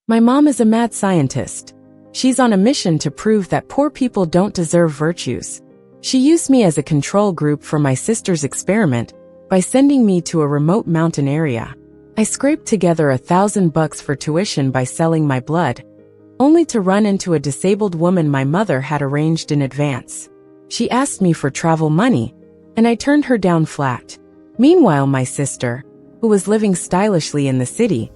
My mom is a mad scientist. She's on a mission to prove that poor people don't deserve virtues. She used me as a control group for my sister's experiment by sending me to a remote mountain area. I scraped together $1,000 for tuition by selling my blood, only to run into a disabled woman my mother had arranged in advance. She asked me for travel money, and I turned her down flat. Meanwhile, my sister, who was living stylishly in the city,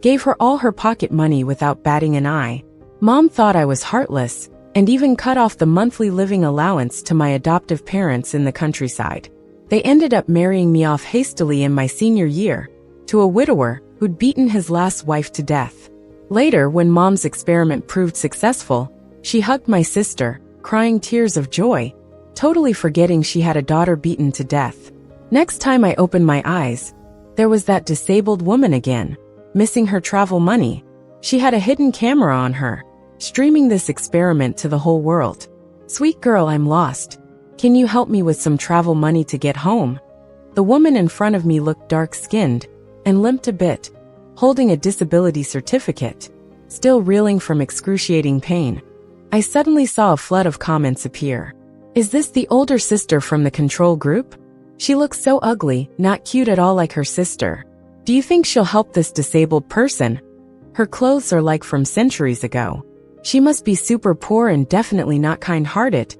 gave her all her pocket money without batting an eye. Mom thought I was heartless, and even cut off the monthly living allowance to my adoptive parents in the countryside. They ended up marrying me off hastily in my senior year, to a widower who'd beaten his last wife to death. Later, when Mom's experiment proved successful, she hugged my sister, crying tears of joy, totally forgetting she had a daughter beaten to death. Next time I opened my eyes, there was that disabled woman again, missing her travel money. She had a hidden camera on her, streaming this experiment to the whole world. "Sweet girl, I'm lost. Can you help me with some travel money to get home?" The woman in front of me looked dark-skinned and limped a bit, holding a disability certificate, still reeling from excruciating pain. I suddenly saw a flood of comments appear. Is this the older sister from the control group? She looks so ugly, not cute at all like her sister. Do you think she'll help this disabled person? Her clothes are like from centuries ago. She must be super poor and definitely not kind-hearted.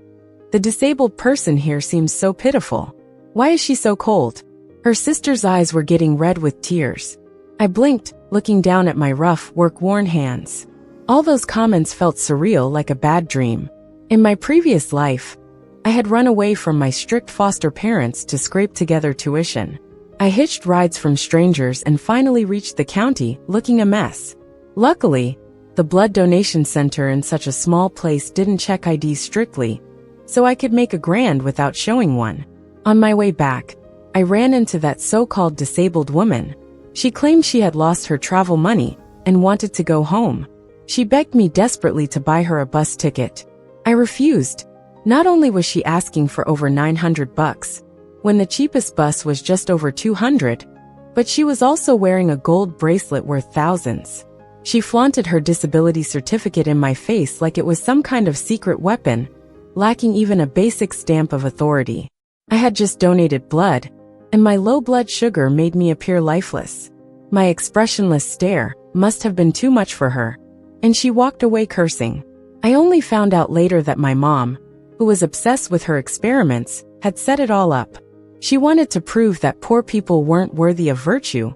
The disabled person here seems so pitiful. Why is she so cold? Her sister's eyes were getting red with tears. I blinked, looking down at my rough, work-worn hands. All those comments felt surreal, like a bad dream. In my previous life, I had run away from my strict foster parents to scrape together tuition. I hitched rides from strangers and finally reached the county, looking a mess. Luckily, the blood donation center in such a small place didn't check IDs strictly, so I could make a grand without showing one. On my way back, I ran into that so-called disabled woman. She claimed she had lost her travel money and wanted to go home. She begged me desperately to buy her a bus ticket. I refused. Not only was she asking for over $900, when the cheapest bus was just over $200, but she was also wearing a gold bracelet worth thousands. She flaunted her disability certificate in my face like it was some kind of secret weapon, lacking even a basic stamp of authority. I had just donated blood, and my low blood sugar made me appear lifeless. My expressionless stare must have been too much for her, and she walked away cursing. I only found out later that my mom, who was obsessed with her experiments, had set it all up. She wanted to prove that poor people weren't worthy of virtue,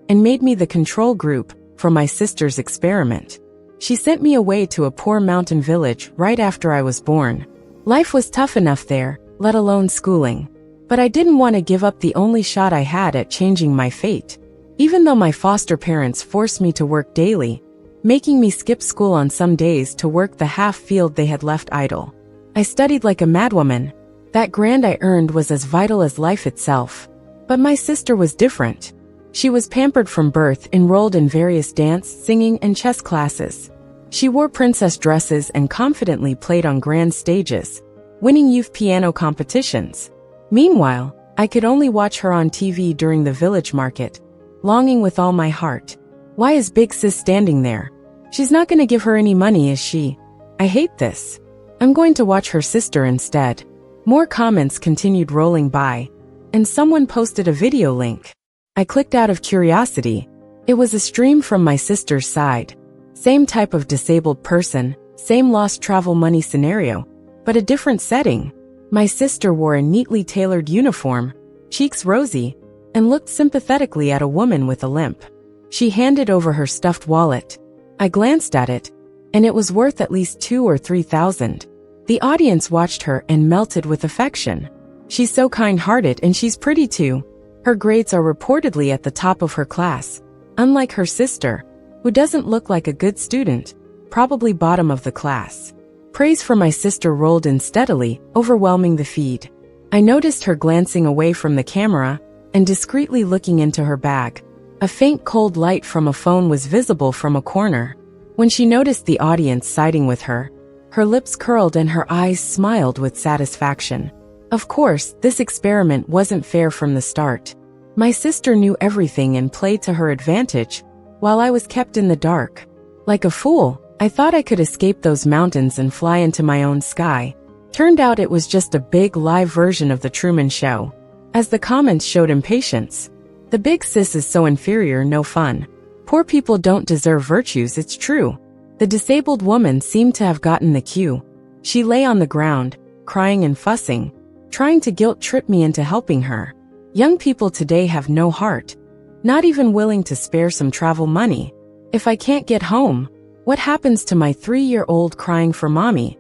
and made me the control group for my sister's experiment. She sent me away to a poor mountain village right after I was born. Life was tough enough there, let alone schooling. But I didn't want to give up the only shot I had at changing my fate. Even though my foster parents forced me to work daily, making me skip school on some days to work the half field they had left idle. I studied like a madwoman. That grand I earned was as vital as life itself. But my sister was different. She was pampered from birth, enrolled in various dance, singing, and chess classes. She wore princess dresses and confidently played on grand stages, winning youth piano competitions. Meanwhile, I could only watch her on TV during the village market, longing with all my heart. Why is Big Sis standing there? She's not gonna give her any money, is she? I hate this. I'm going to watch her sister instead. More comments continued rolling by, and someone posted a video link. I clicked out of curiosity. It was a stream from my sister's side. Same type of disabled person, same lost travel money scenario, but a different setting. My sister wore a neatly tailored uniform, cheeks rosy, and looked sympathetically at a woman with a limp. She handed over her stuffed wallet. I glanced at it, and it was worth at least $2,000 or $3,000. The audience watched her and melted with affection. She's so kind-hearted and she's pretty too. Her grades are reportedly at the top of her class, unlike her sister, who doesn't look like a good student, probably bottom of the class. Praise for my sister rolled in steadily, overwhelming the feed. I noticed her glancing away from the camera and discreetly looking into her bag. A faint cold light from a phone was visible from a corner. When she noticed the audience siding with her, her lips curled and her eyes smiled with satisfaction. Of course, this experiment wasn't fair from the start. My sister knew everything and played to her advantage, while I was kept in the dark. Like a fool, I thought I could escape those mountains and fly into my own sky. Turned out it was just a big live version of the Truman Show. As the comments showed impatience. The big sis is so inferior, no fun. Poor people don't deserve virtues, it's true. The disabled woman seemed to have gotten the cue. She lay on the ground, crying and fussing, trying to guilt-trip me into helping her. Young people today have no heart. Not even willing to spare some travel money. If I can't get home, what happens to my 3-year-old crying for mommy?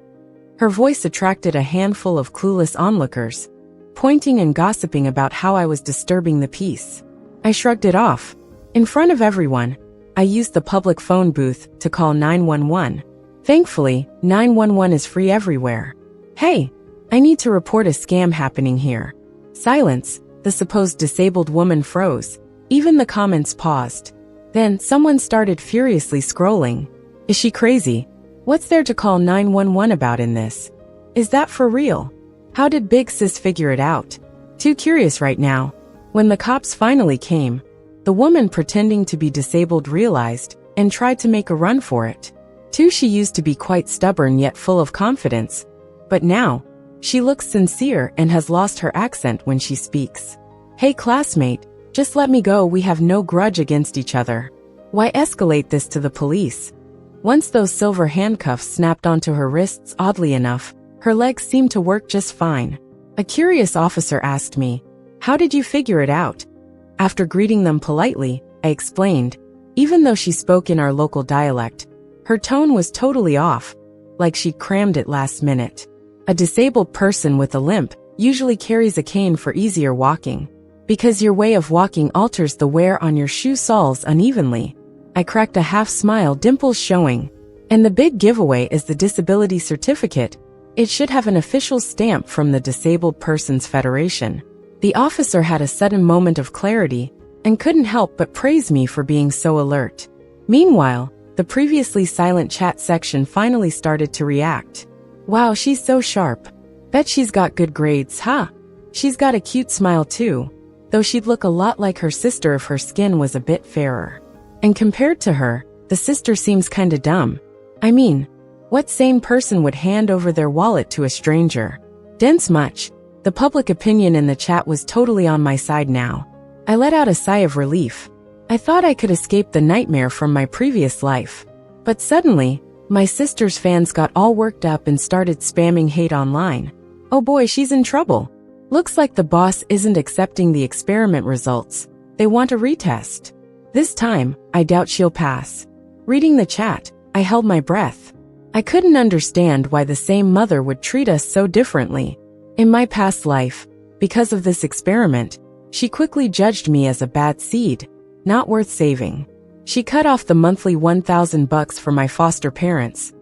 Her voice attracted a handful of clueless onlookers, pointing and gossiping about how I was disturbing the peace. I shrugged it off. In front of everyone, I used the public phone booth to call 911. Thankfully, 911 is free everywhere. Hey, I need to report a scam happening here. Silence. The supposed disabled woman froze. Even the comments paused. Then someone started furiously scrolling. Is she crazy? What's there to call 911 about in this? Is that for real? How did Big Sis figure it out? Too curious right now. When the cops finally came, the woman pretending to be disabled realized and tried to make a run for it. She used to be quite stubborn yet full of confidence. But now, she looks sincere and has lost her accent when she speaks. Hey classmate, just let me go, we have no grudge against each other. Why escalate this to the police? Once those silver handcuffs snapped onto her wrists, oddly enough, her legs seemed to work just fine. A curious officer asked me, "How did you figure it out?" After greeting them politely, I explained. Even though she spoke in our local dialect, her tone was totally off, like she'd crammed it last minute. A disabled person with a limp usually carries a cane for easier walking, because your way of walking alters the wear on your shoe soles unevenly. I cracked a half smile, dimples showing. And the big giveaway is the disability certificate. It should have an official stamp from the Disabled Persons Federation. The officer had a sudden moment of clarity and couldn't help but praise me for being so alert. Meanwhile, the previously silent chat section finally started to react. Wow, she's so sharp. Bet she's got good grades, huh? She's got a cute smile too, though she'd look a lot like her sister if her skin was a bit fairer. And compared to her, the sister seems kinda dumb. I mean, what sane person would hand over their wallet to a stranger? Dense much. The public opinion in the chat was totally on my side now. I let out a sigh of relief. I thought I could escape the nightmare from my previous life. But suddenly, my sister's fans got all worked up and started spamming hate online. Oh boy, she's in trouble. Looks like the boss isn't accepting the experiment results. They want a retest. This time, I doubt she'll pass. Reading the chat, I held my breath. I couldn't understand why the same mother would treat us so differently. In my past life, because of this experiment, she quickly judged me as a bad seed, not worth saving. She cut off the monthly $1,000 for my foster parents,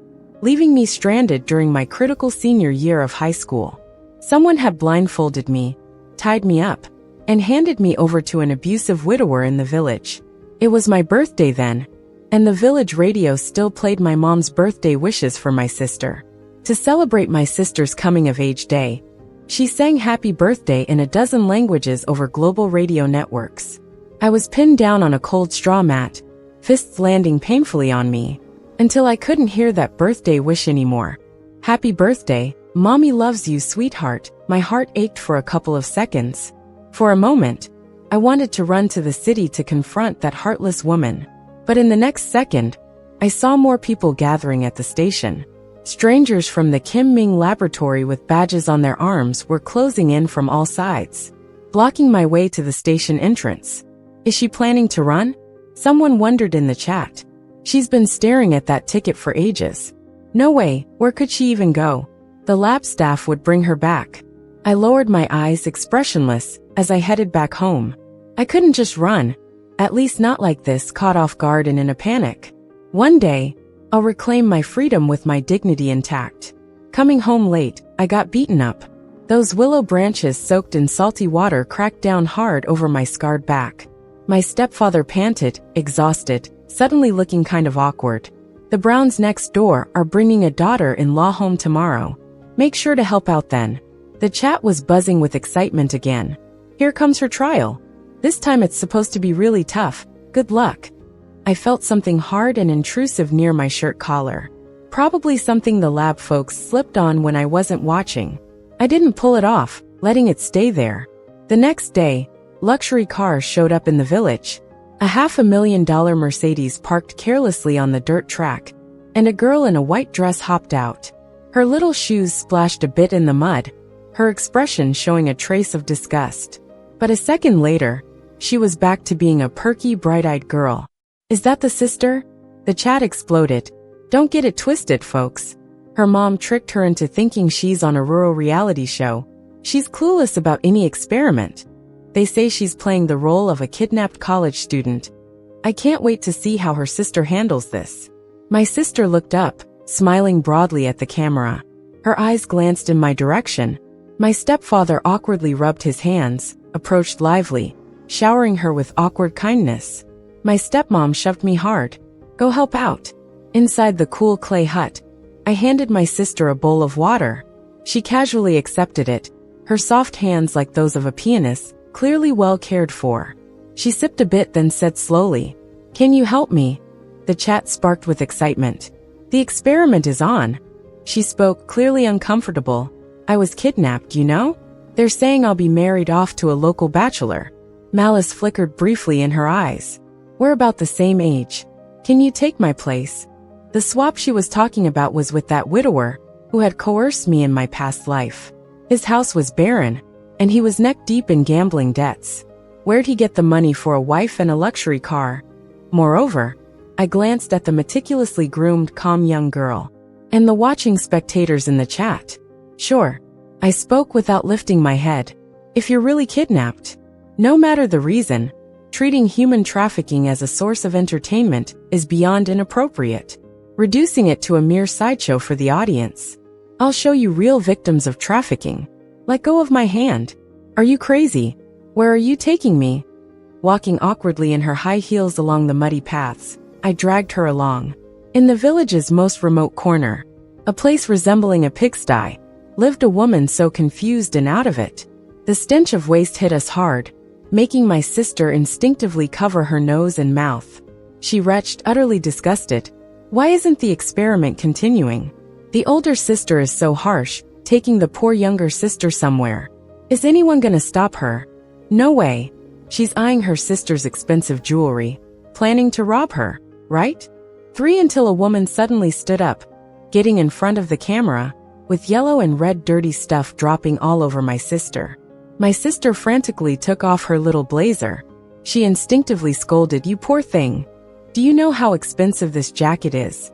leaving me stranded during my critical senior year of high school. Someone had blindfolded me, tied me up, and handed me over to an abusive widower in the village. It was my birthday then, and the village radio still played my mom's birthday wishes for my sister. To celebrate my sister's coming-of-age day, she sang happy birthday in a dozen languages over global radio networks. I was pinned down on a cold straw mat, fists landing painfully on me, until I couldn't hear that birthday wish anymore. Happy birthday, Mommy loves you, sweetheart. My heart ached for a couple of seconds. For a moment, I wanted to run to the city to confront that heartless woman. But in the next second, I saw more people gathering at the station. Strangers from the Kim Ming laboratory with badges on their arms were closing in from all sides, blocking my way to the station entrance. Is she planning to run? Someone wondered in the chat. She's been staring at that ticket for ages. No way, where could she even go? The lab staff would bring her back. I lowered my eyes, expressionless, as I headed back home. I couldn't just run, at least not like this, caught off guard and in a panic. One day, I'll reclaim my freedom with my dignity intact. Coming home late, I got beaten up. Those willow branches soaked in salty water cracked down hard over my scarred back. My stepfather panted, exhausted, suddenly looking kind of awkward. The Browns next door are bringing a daughter-in-law home tomorrow. Make sure to help out then. The chat was buzzing with excitement again. Here comes her trial. This time it's supposed to be really tough. Good luck. I felt something hard and intrusive near my shirt collar. Probably something the lab folks slipped on when I wasn't watching. I didn't pull it off, letting it stay there. The next day, luxury cars showed up in the village. A $500,000 Mercedes parked carelessly on the dirt track, and a girl in a white dress hopped out. Her little shoes splashed a bit in the mud, her expression showing a trace of disgust. But a second later, she was back to being a perky, bright-eyed girl. Is that the sister? The chat exploded. Don't get it twisted, folks. Her mom tricked her into thinking she's on a rural reality show. She's clueless about any experiment. They say she's playing the role of a kidnapped college student. I can't wait to see how her sister handles this. My sister looked up, smiling broadly at the camera. Her eyes glanced in my direction. My stepfather awkwardly rubbed his hands, approached lively, showering her with awkward kindness. My stepmom shoved me hard. Go help out. Inside the cool clay hut, I handed my sister a bowl of water. She casually accepted it, her soft hands like those of a pianist, clearly well cared for. She sipped a bit then said slowly, "Can you help me?" The chat sparked with excitement. The experiment is on. She spoke, clearly uncomfortable. I was kidnapped, you know? They're saying I'll be married off to a local bachelor. Malice flickered briefly in her eyes. We're about the same age. Can you take my place? The swap she was talking about was with that widower who had coerced me in my past life. His house was barren, and he was neck-deep in gambling debts. Where'd he get the money for a wife and a luxury car? Moreover, I glanced at the meticulously groomed, calm young girl, and the watching spectators in the chat. Sure, I spoke without lifting my head. If you're really kidnapped, no matter the reason, treating human trafficking as a source of entertainment is beyond inappropriate, reducing it to a mere sideshow for the audience. I'll show you real victims of trafficking. Let go of my hand. Are you crazy? Where are you taking me? Walking awkwardly in her high heels along the muddy paths, I dragged her along. In the village's most remote corner, a place resembling a pigsty, lived a woman so confused and out of it. The stench of waste hit us hard, making my sister instinctively cover her nose and mouth. She retched, utterly disgusted. Why isn't the experiment continuing? The older sister is so harsh, taking the poor younger sister somewhere. Is anyone gonna stop her? No way. She's eyeing her sister's expensive jewelry, planning to rob her, right? 3 until a woman suddenly stood up, getting in front of the camera, with yellow and red dirty stuff dropping all over my sister. My sister frantically took off her little blazer. She instinctively scolded, "You poor thing. Do you know how expensive this jacket is?"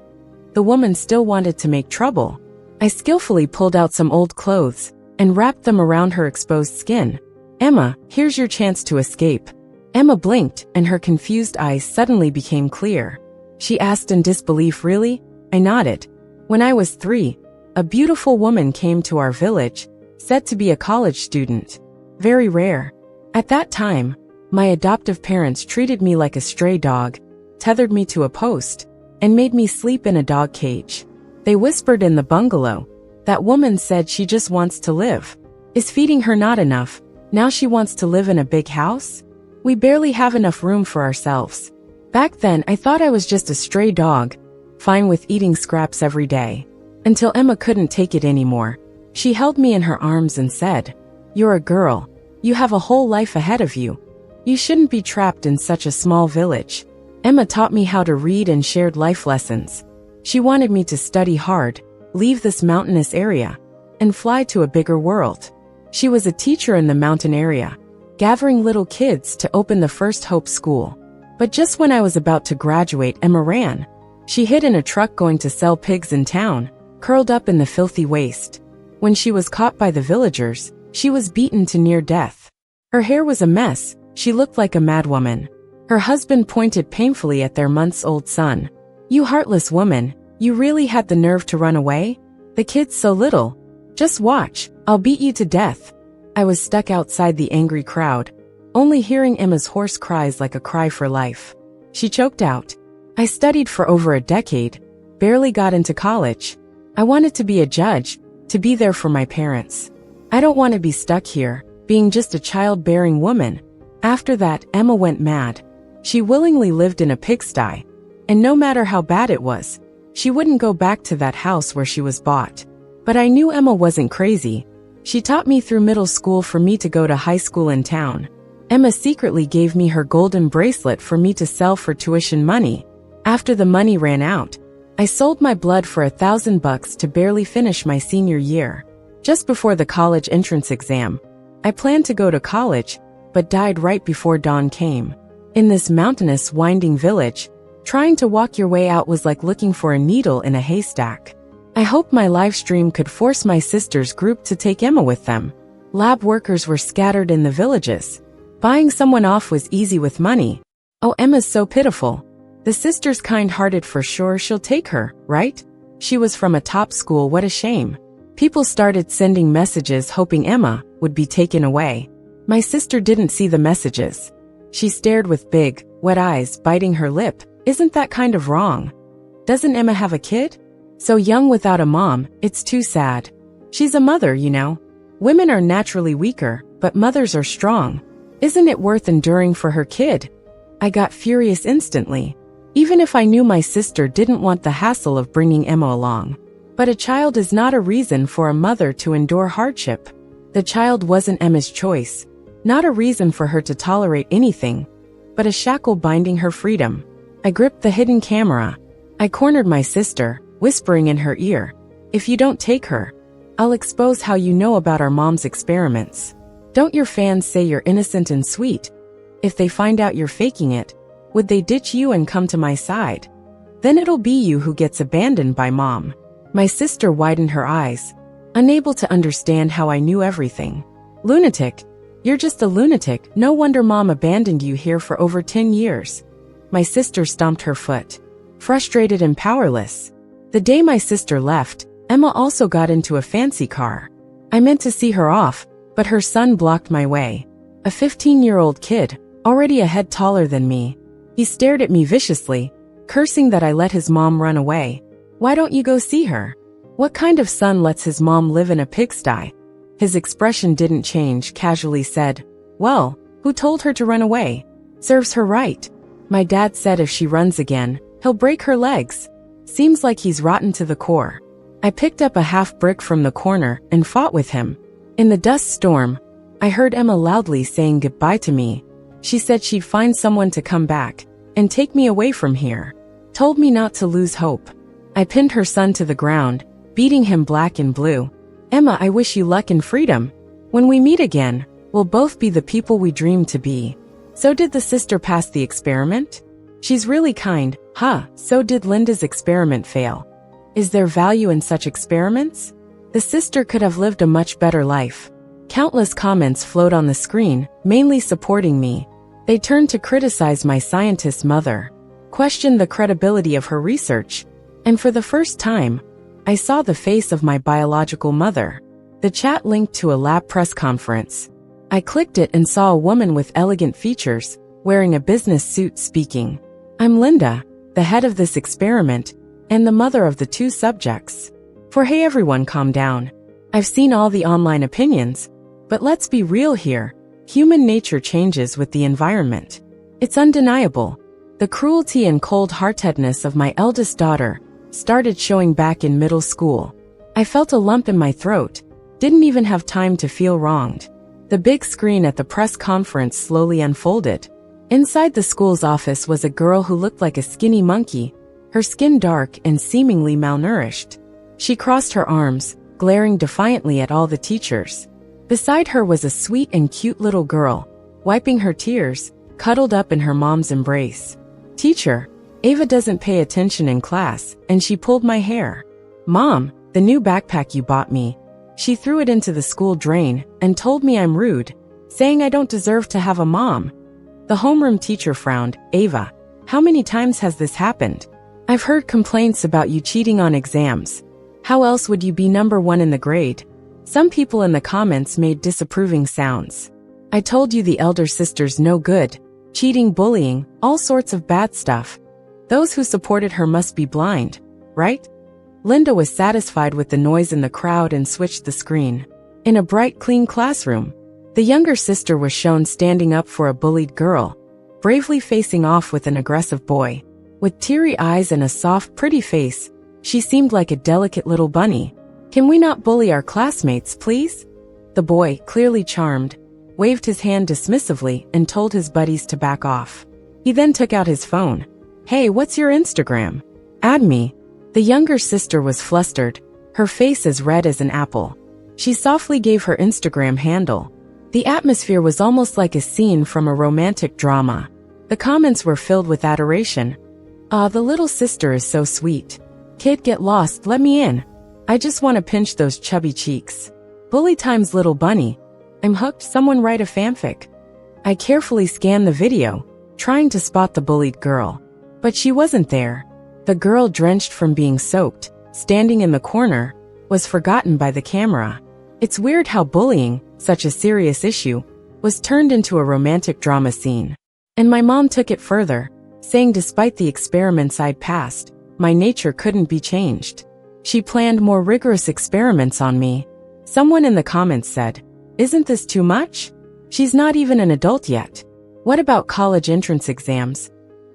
The woman still wanted to make trouble. I skillfully pulled out some old clothes and wrapped them around her exposed skin. "Emma, here's your chance to escape." Emma blinked, and her confused eyes suddenly became clear. She asked in disbelief, "Really?" I nodded. When I was 3, a beautiful woman came to our village, said to be a college student. Very rare. At that time, my adoptive parents treated me like a stray dog, tethered me to a post, and made me sleep in a dog cage. They whispered in the bungalow. That woman said she just wants to live. Is feeding her not enough? Now she wants to live in a big house? We barely have enough room for ourselves. Back then, I thought I was just a stray dog, fine with eating scraps every day. Until Emma couldn't take it anymore. She held me in her arms and said, "You're a girl. You have a whole life ahead of you. You shouldn't be trapped in such a small village." Emma taught me how to read and shared life lessons. She wanted me to study hard, leave this mountainous area, and fly to a bigger world. She was a teacher in the mountain area, gathering little kids to open the first Hope School. But just when I was about to graduate, Emma ran. She hid in a truck going to sell pigs in town, curled up in the filthy waste. When she was caught by the villagers, she was beaten to near death. Her hair was a mess. She looked like a madwoman. Her husband pointed painfully at their months-old son. "You heartless woman, you really had the nerve to run away? The kid's so little. Just watch, I'll beat you to death." I was stuck outside the angry crowd, only hearing Emma's hoarse cries like a cry for life. She choked out. "I studied for over a decade, barely got into college. I wanted to be a judge, to be there for my parents. I don't want to be stuck here, being just a childbearing woman." After that, Emma went mad. She willingly lived in a pigsty. And no matter how bad it was, she wouldn't go back to that house where she was bought. But I knew Emma wasn't crazy. She taught me through middle school for me to go to high school in town. Emma secretly gave me her golden bracelet for me to sell for tuition money. After the money ran out, I sold my blood for $1,000 to barely finish my senior year. Just before the college entrance exam, I planned to go to college, but died right before dawn came. In this mountainous, winding village, trying to walk your way out was like looking for a needle in a haystack. I hoped my live stream could force my sister's group to take Emma with them. Lab workers were scattered in the villages. Buying someone off was easy with money. Oh, Emma's so pitiful. The sister's kind-hearted for sure, she'll take her, right? She was from a top school, what a shame. People started sending messages hoping Emma would be taken away. My sister didn't see the messages. She stared with big, wet eyes, biting her lip. Isn't that kind of wrong? Doesn't Emma have a kid? So young without a mom, it's too sad. She's a mother, you know. Women are naturally weaker, but mothers are strong. Isn't it worth enduring for her kid? I got furious instantly, even if I knew my sister didn't want the hassle of bringing Emma along. But a child is not a reason for a mother to endure hardship. The child wasn't Emma's choice, not a reason for her to tolerate anything, but a shackle binding her freedom. I gripped the hidden camera. I cornered my sister, whispering in her ear, "If you don't take her, I'll expose how you know about our mom's experiments. Don't your fans say you're innocent and sweet? If they find out you're faking it, would they ditch you and come to my side? Then it'll be you who gets abandoned by mom." My sister widened her eyes, unable to understand how I knew everything. "Lunatic. You're just a lunatic. No wonder mom abandoned you here for over 10 years. My sister stomped her foot, frustrated and powerless. The day my sister left, Emma also got into a fancy car. I meant to see her off, but her son blocked my way. A 15-year-old kid, already a head taller than me. He stared at me viciously, cursing that I let his mom run away. "Why don't you go see her? What kind of son lets his mom live in a pigsty?" His expression didn't change, casually said, "Well, who told her to run away? Serves her right. My dad said if she runs again, he'll break her legs. Seems like he's rotten to the core." I picked up a half brick from the corner and fought with him. In the dust storm, I heard Emma loudly saying goodbye to me. She said she'd find someone to come back and take me away from here. Told me not to lose hope. I pinned her son to the ground, beating him black and blue. "Emma, I wish you luck and freedom. When we meet again, we'll both be the people we dreamed to be." So did the sister pass the experiment? She's really kind, huh? So did Linda's experiment fail? Is there value in such experiments? The sister could have lived a much better life. Countless comments flowed on the screen, mainly supporting me. They turned to criticize my scientist mother, questioned the credibility of her research, and for the first time, I saw the face of my biological mother. The chat linked to a lab press conference. I clicked it and saw a woman with elegant features, wearing a business suit speaking. "I'm Linda, the head of this experiment, and the mother of the 2 subjects. For hey everyone, calm down. I've seen all the online opinions, but let's be real here. Human nature changes with the environment. It's undeniable. The cruelty and cold-heartedness of my eldest daughter started showing back in middle school. I felt a lump in my throat, didn't even have time to feel wronged." The big screen at the press conference slowly unfolded. Inside the school's office was a girl who looked like a skinny monkey, her skin dark and seemingly malnourished. She crossed her arms, glaring defiantly at all the teachers. Beside her was a sweet and cute little girl, wiping her tears, cuddled up in her mom's embrace. "Teacher, Ava doesn't pay attention in class, and she pulled my hair. Mom, the new backpack you bought me. She threw it into the school drain and told me I'm rude, saying I don't deserve to have a mom." The homeroom teacher frowned. "Ava, how many times has this happened? I've heard complaints about you cheating on exams. How else would you be number 1 in the grade?" Some people in the comments made disapproving sounds. "I told you the elder sister's no good. Cheating, bullying, all sorts of bad stuff. Those who supported her must be blind, right?" Linda was satisfied with the noise in the crowd and switched the screen. In a bright, clean classroom, the younger sister was shown standing up for a bullied girl. bravely facing off with an aggressive boy. With teary eyes and a soft, pretty face, she seemed like a delicate little bunny. "Can we not bully our classmates, please?" The boy, clearly charmed, waved his hand dismissively and told his buddies to back off. He then took out his phone. "Hey, what's your Instagram? Add me." The younger sister was flustered, her face as red as an apple. She softly gave her Instagram handle. The atmosphere was almost like a scene from a romantic drama. The comments were filled with adoration. "Ah, the little sister is so sweet. Kid, get lost, let me in. I just want to pinch those chubby cheeks. Bully times little bunny. I'm hooked, someone write a fanfic." I carefully scanned the video, trying to spot the bullied girl. But she wasn't there. The girl, drenched from being soaked, standing in the corner, was forgotten by the camera. It's weird how bullying, such a serious issue, was turned into a romantic drama scene. And my mom took it further, saying despite the experiments I'd passed, my nature couldn't be changed. She planned more rigorous experiments on me. Someone in the comments said, "Isn't this too much? She's not even an adult yet. What about college entrance exams?"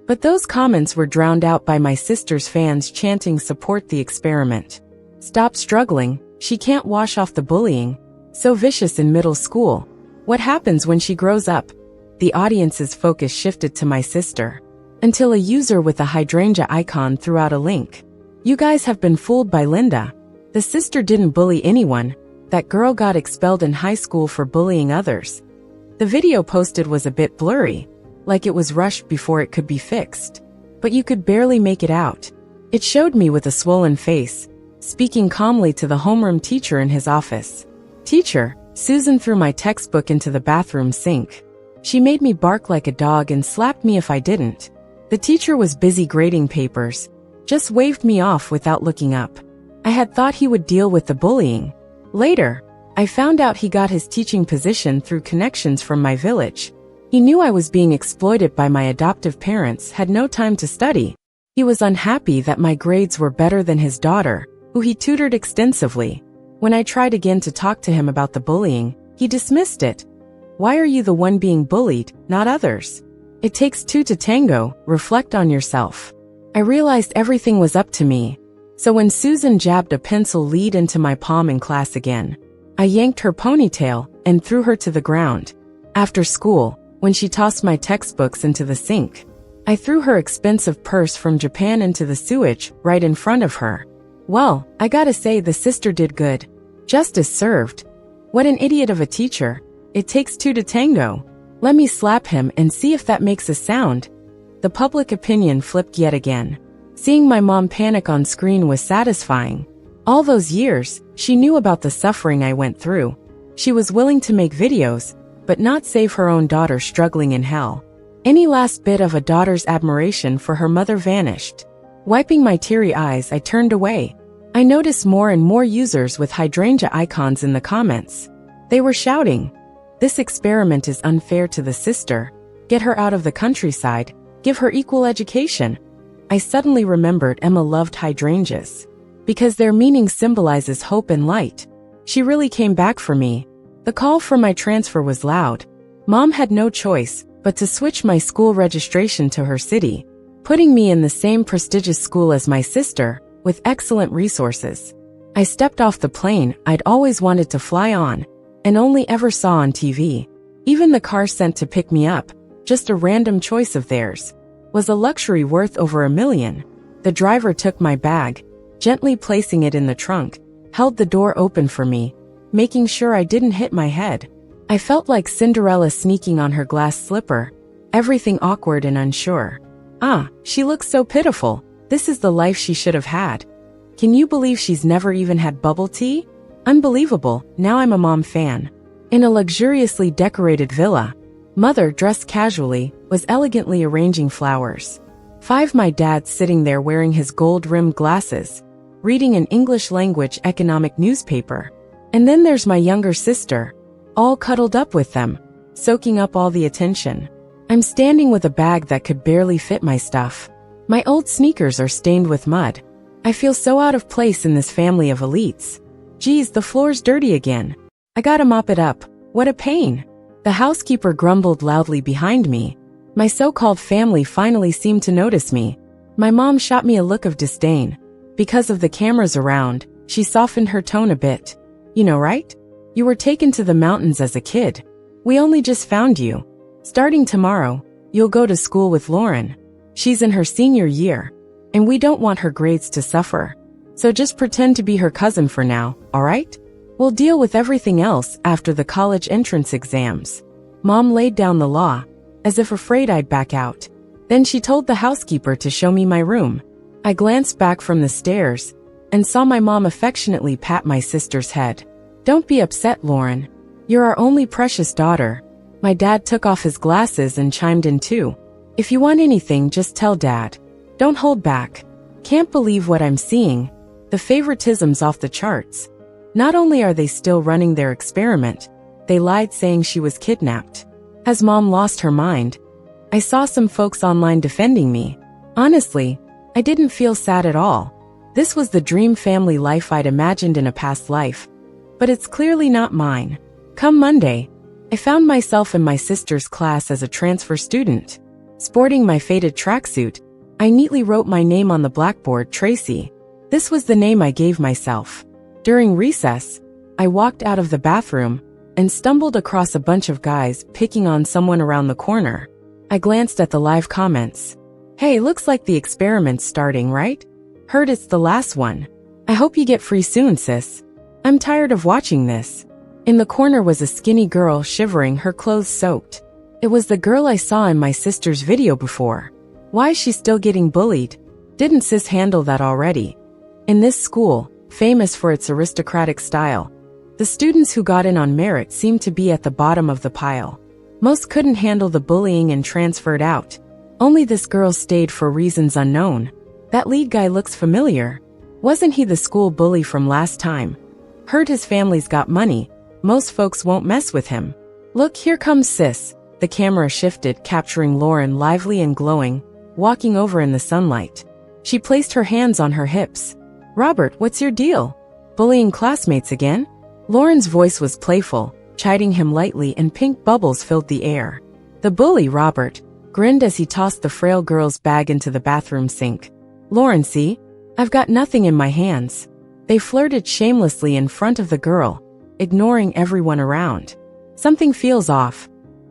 But those comments were drowned out by my sister's fans chanting support the experiment. "Stop struggling, she can't wash off the bullying. So vicious in middle school. What happens when she grows up?" The audience's focus shifted to my sister. Until a user with a hydrangea icon threw out a link. "You guys have been fooled by Linda. The sister didn't bully anyone. That girl got expelled in high school for bullying others." The video posted was a bit blurry, like it was rushed before it could be fixed. But you could barely make it out. It showed me with a swollen face, speaking calmly to the homeroom teacher in his office. "Teacher, Susan threw my textbook into the bathroom sink. She made me bark like a dog and slapped me if I didn't." The teacher was busy grading papers, just waved me off without looking up. I had thought he would deal with the bullying. Later, I found out he got his teaching position through connections from my village. He knew I was being exploited by my adoptive parents, had no time to study. He was unhappy that my grades were better than his daughter, who he tutored extensively. When I tried again to talk to him about the bullying, he dismissed it. "Why are you the one being bullied, not others? It takes two to tango, reflect on yourself." I realized everything was up to me. So when Susan jabbed a pencil lead into my palm in class again, I yanked her ponytail and threw her to the ground. After school, when she tossed my textbooks into the sink, I threw her expensive purse from Japan into the sewage right in front of her. Well, I gotta say the sister did good. Justice served. What an idiot of a teacher. It takes two to tango. Let me slap him and see if that makes a sound. The public opinion flipped yet again. Seeing my mom panic on screen was satisfying. All those years, she knew about the suffering I went through. She was willing to make videos, but not save her own daughter struggling in hell. Any last bit of a daughter's admiration for her mother vanished. Wiping my teary eyes, I turned away. I noticed more and more users with hydrangea icons in the comments. They were shouting, "This experiment is unfair to the sister. Get her out of the countryside. Give her equal education." I suddenly remembered Emma loved hydrangeas, because their meaning symbolizes hope and light. She really came back for me. The call for my transfer was loud. Mom had no choice but to switch my school registration to her city, putting me in the same prestigious school as my sister, with excellent resources. I stepped off the plane I'd always wanted to fly on, and only ever saw on TV. Even the car sent to pick me up, just a random choice of theirs, was a luxury worth over $1 million. The driver took my bag, gently placing it in the trunk, held the door open for me, making sure I didn't hit my head. I felt like Cinderella sneaking on her glass slipper, everything awkward and unsure. She looks so pitiful. This is the life she should have had. Can you believe she's never even had bubble tea? Unbelievable, now I'm a mom fan. In a luxuriously decorated villa, Mother, dressed casually, was elegantly arranging flowers. My dad sitting there wearing his gold-rimmed glasses, reading an English-language economic newspaper. And then there's my younger sister, all cuddled up with them, soaking up all the attention. I'm standing with a bag that could barely fit my stuff. My old sneakers are stained with mud. I feel so out of place in this family of elites. Geez, the floor's dirty again. I gotta mop it up. What a pain. The housekeeper grumbled loudly behind me. My so-called family finally seemed to notice me. My mom shot me a look of disdain. Because of the cameras around, she softened her tone a bit. You know, right? You were taken to the mountains as a kid. We only just found you. Starting tomorrow, you'll go to school with Lauren. She's in her senior year, and we don't want her grades to suffer. So just pretend to be her cousin for now, alright? We'll deal with everything else after the college entrance exams. Mom laid down the law, as if afraid I'd back out. Then she told the housekeeper to show me my room. I glanced back from the stairs and saw my mom affectionately pat my sister's head. Don't be upset, Lauren. You're our only precious daughter. My dad took off his glasses and chimed in too. If you want anything, just tell Dad. Don't hold back. Can't believe what I'm seeing. The favoritism's off the charts. Not only are they still running their experiment, they lied saying she was kidnapped. Has Mom lost her mind? I saw some folks online defending me. Honestly, I didn't feel sad at all. This was the dream family life I'd imagined in a past life. But it's clearly not mine. Come Monday, I found myself in my sister's class as a transfer student. Sporting my faded tracksuit, I neatly wrote my name on the blackboard, Tracy. This was the name I gave myself. During recess, I walked out of the bathroom and stumbled across a bunch of guys picking on someone around the corner. I glanced at the live comments. Hey, looks like the experiment's starting, right? Heard it's the last one. I hope you get free soon, sis. I'm tired of watching this. In the corner was a skinny girl shivering, her clothes soaked. It was the girl I saw in my sister's video before. Why is she still getting bullied? Didn't sis handle that already? In this school, famous for its aristocratic style, the students who got in on merit seemed to be at the bottom of the pile. Most couldn't handle the bullying and transferred out. Only this girl stayed for reasons unknown. That lead guy looks familiar. Wasn't he the school bully from last time? Heard his family's got money. Most folks won't mess with him. Look, here comes sis. The camera shifted, capturing Lauren lively and glowing, walking over in the sunlight. She placed her hands on her hips. Robert, what's your deal? Bullying classmates again? Lauren's voice was playful, chiding him lightly, and pink bubbles filled the air. The bully, Robert, grinned as he tossed the frail girl's bag into the bathroom sink. Lauren, see? I've got nothing in my hands. They flirted shamelessly in front of the girl, ignoring everyone around. Something feels off.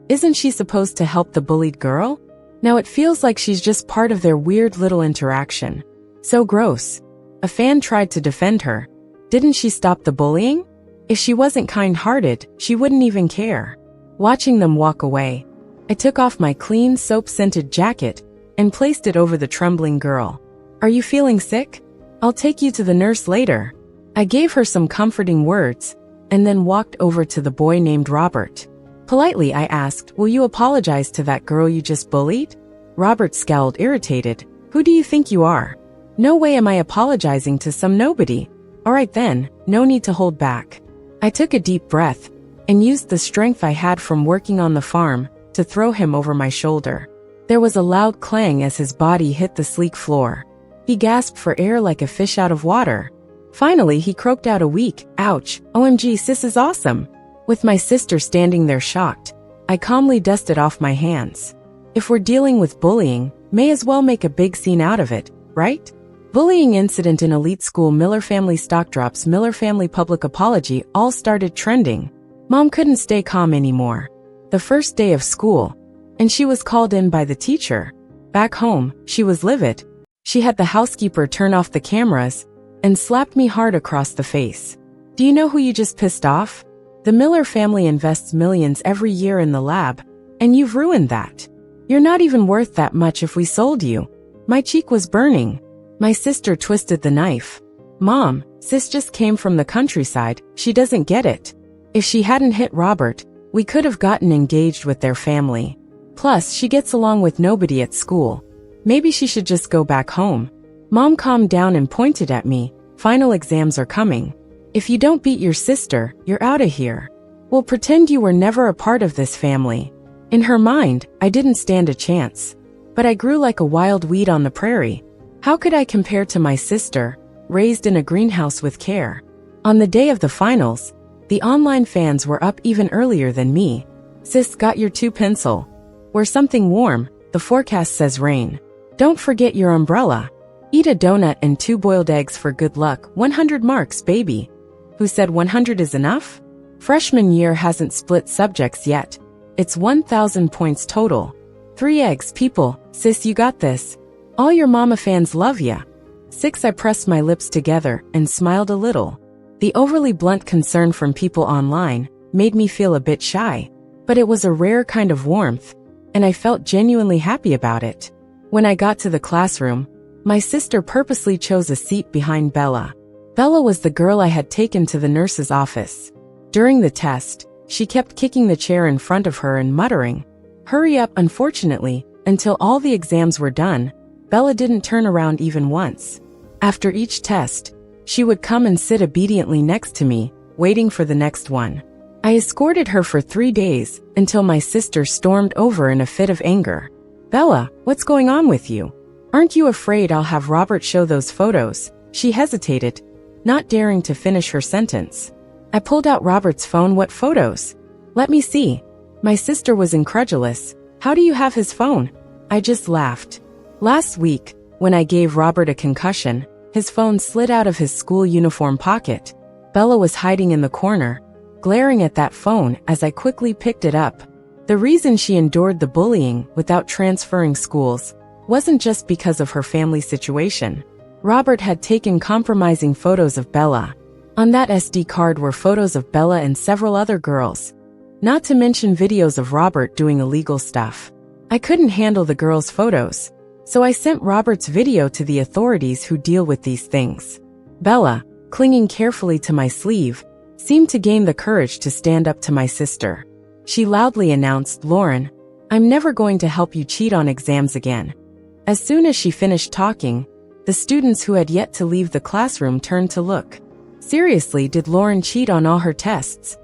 Isn't she supposed to help the bullied girl? Now it feels like she's just part of their weird little interaction. So gross. A fan tried to defend her. Didn't she stop the bullying? If she wasn't kind-hearted, she wouldn't even care. Watching them walk away, I took off my clean, soap-scented jacket and placed it over the trembling girl. Are you feeling sick? I'll take you to the nurse later. I gave her some comforting words and then walked over to the boy named Robert. Politely, I asked, will you apologize to that girl you just bullied? Robert scowled, irritated. Who do you think you are? No way am I apologizing to some nobody. All right then, no need to hold back. I took a deep breath and used the strength I had from working on the farm to throw him over my shoulder. There was a loud clang as his body hit the sleek floor. He gasped for air like a fish out of water. Finally, he croaked out a weak, ouch, OMG, sis is awesome. With my sister standing there shocked, I calmly dusted off my hands. If we're dealing with bullying, may as well make a big scene out of it, right? Bullying incident in elite school, Miller family stock drops, Miller family public apology, all started trending. Mom couldn't stay calm anymore. The first day of school, and she was called in by the teacher. Back home, she was livid. She had the housekeeper turn off the cameras and slapped me hard across the face. Do you know who you just pissed off? The Miller family invests millions every year in the lab, and you've ruined that. You're not even worth that much if we sold you. My cheek was burning. My sister twisted the knife. Mom, sis just came from the countryside, she doesn't get it. If she hadn't hit Robert, we could have gotten engaged with their family. Plus, she gets along with nobody at school. Maybe she should just go back home. Mom calmed down and pointed at me. Final exams are coming. If you don't beat your sister, you're out of here. We'll pretend you were never a part of this family. In her mind, I didn't stand a chance. But I grew like a wild weed on the prairie. How could I compare to my sister, raised in a greenhouse with care? On the day of the finals, the online fans were up even earlier than me. Sis, got your 2 pencil. Wear something warm, the forecast says rain. Don't forget your umbrella. Eat a donut and 2 boiled eggs for good luck. 100 marks, baby. Who said 100 is enough? Freshman year hasn't split subjects yet. It's 1,000 points total. 3 eggs, people. Sis, you got this. All your mama fans love ya. 6. I pressed my lips together and smiled a little. The overly blunt concern from people online made me feel a bit shy, but it was a rare kind of warmth, and I felt genuinely happy about it. When I got to the classroom, my sister purposely chose a seat behind Bella. Bella was the girl I had taken to the nurse's office. During the test, she kept kicking the chair in front of her and muttering, "Hurry up." Unfortunately, until all the exams were done, Bella didn't turn around even once. After each test, she would come and sit obediently next to me, waiting for the next one. I escorted her for 3 days, until my sister stormed over in a fit of anger. "Bella, what's going on with you? Aren't you afraid I'll have Robert show those photos?" She hesitated, not daring to finish her sentence. I pulled out Robert's phone. "What photos? Let me see." My sister was incredulous. "How do you have his phone?" I just laughed. Last week, when I gave Robert a concussion, his phone slid out of his school uniform pocket. Bella was hiding in the corner, glaring at that phone as I quickly picked it up. The reason she endured the bullying without transferring schools wasn't just because of her family situation. Robert had taken compromising photos of Bella. On that SD card were photos of Bella and several other girls, not to mention videos of Robert doing illegal stuff. I couldn't handle the girls' photos, so I sent Robert's video to the authorities who deal with these things. Bella, clinging carefully to my sleeve, seemed to gain the courage to stand up to my sister. She loudly announced, "Lauren, I'm never going to help you cheat on exams again." As soon as she finished talking, the students who had yet to leave the classroom turned to look. Seriously, did Lauren cheat on all her tests?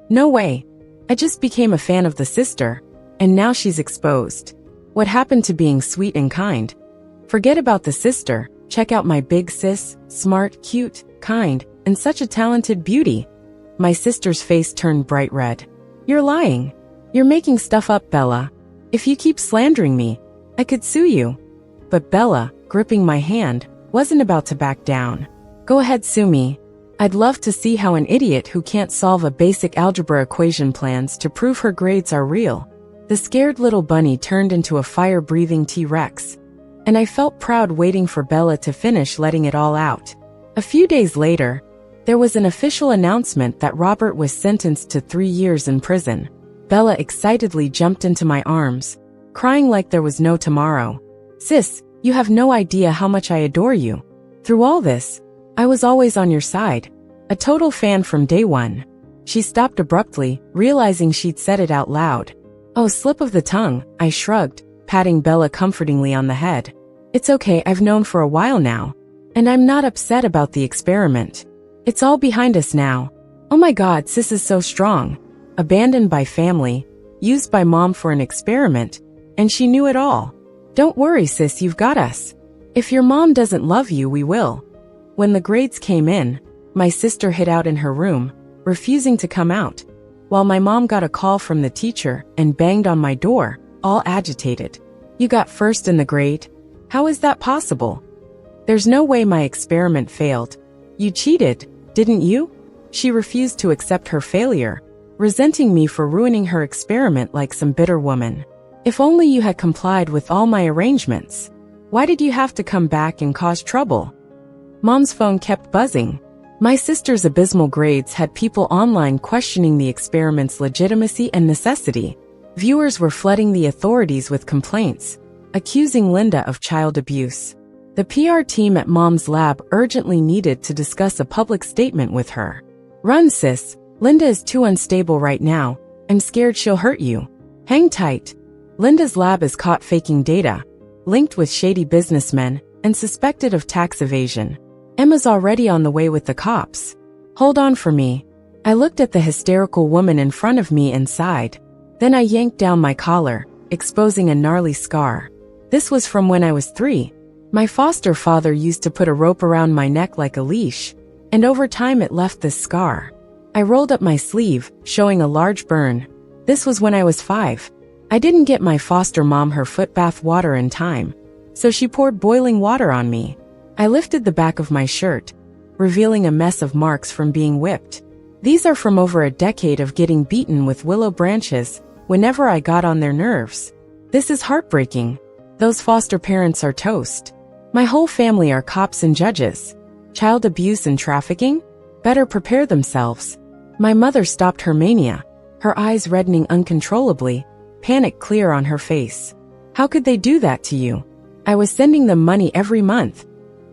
No way. I just became a fan of the sister, and now she's exposed. What happened to being sweet and kind? Forget about the sister. Check out my big sis, smart, cute, kind, and such a talented beauty. My sister's face turned bright red. "You're lying. You're making stuff up, Bella. If you keep slandering me, I could sue you." But Bella, gripping my hand, wasn't about to back down. "Go ahead, sue me. I'd love to see how an idiot who can't solve a basic algebra equation plans to prove her grades are real." The scared little bunny turned into a fire-breathing T-Rex, and I felt proud waiting for Bella to finish letting it all out. A few days later, there was an official announcement that Robert was sentenced to 3 years in prison. Bella excitedly jumped into my arms, crying like there was no tomorrow. "Sis, you have no idea how much I adore you. Through all this, I was always on your side. A total fan from day one." She stopped abruptly, realizing she'd said it out loud. "Oh, slip of the tongue," I shrugged, patting Bella comfortingly on the head. "It's okay, I've known for a while now. And I'm not upset about the experiment. It's all behind us now." "Oh my God, sis is so strong. Abandoned by family, used by mom for an experiment, and she knew it all. Don't worry, sis, you've got us. If your mom doesn't love you, we will." When the grades came in, my sister hid out in her room, refusing to come out, while my mom got a call from the teacher and banged on my door, all agitated. "You got first in the grade? How is that possible? There's no way my experiment failed. You cheated, didn't you?" She refused to accept her failure, resenting me for ruining her experiment like some bitter woman. "If only you had complied with all my arrangements. Why did you have to come back and cause trouble?" Mom's phone kept buzzing. My sister's abysmal grades had people online questioning the experiment's legitimacy and necessity. Viewers were flooding the authorities with complaints, accusing Linda of child abuse. The PR team at Mom's lab urgently needed to discuss a public statement with her. "Run, sis. Linda is too unstable right now. I'm scared she'll hurt you. Hang tight." Linda's lab is caught faking data, linked with shady businessmen, and suspected of tax evasion. Emma's already on the way with the cops. "Hold on for me." I looked at the hysterical woman in front of me and sighed. Then I yanked down my collar, exposing a gnarly scar. This was from when I was 3. My foster father used to put a rope around my neck like a leash, and over time it left this scar. I rolled up my sleeve, showing a large burn. This was when I was 5. I didn't get my foster mom her foot bath water in time, so she poured boiling water on me. I lifted the back of my shirt, revealing a mess of marks from being whipped. These are from over a decade of getting beaten with willow branches whenever I got on their nerves. This is heartbreaking. Those foster parents are toast. My whole family are cops and judges. Child abuse and trafficking? Better prepare themselves. My mother stopped her mania, her eyes reddening uncontrollably, panic clear on her face. How could they do that to you? I was sending them money every month.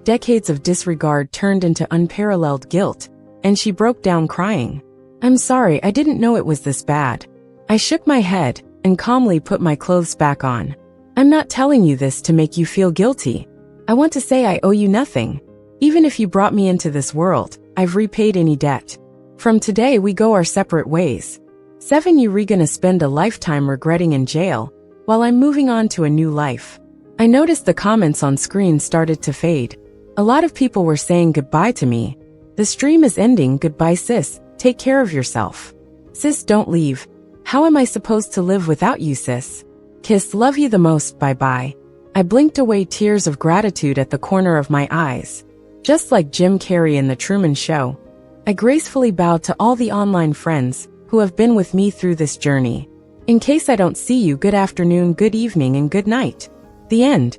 Decades of disregard turned into unparalleled guilt, and she broke down crying. I'm sorry, I didn't know it was this bad. I shook my head and calmly put my clothes back on. I'm not telling you this to make you feel guilty. I want to say I owe you nothing. Even if you brought me into this world, I've repaid any debt. From today we go our separate ways. 7 You're gonna spend a lifetime regretting in jail, while I'm moving on to a new life. I noticed the comments on screen started to fade. A lot of people were saying goodbye to me. The stream is ending, goodbye sis, take care of yourself. Sis, don't leave. How am I supposed to live without you, sis? Kiss, love you the most, bye bye. I blinked away, tears of gratitude at the corner of my eyes. Just like Jim Carrey in The Truman Show, I gracefully bowed to all the online friends who have been with me through this journey. In case I don't see you, good afternoon, good evening, and good night. The end.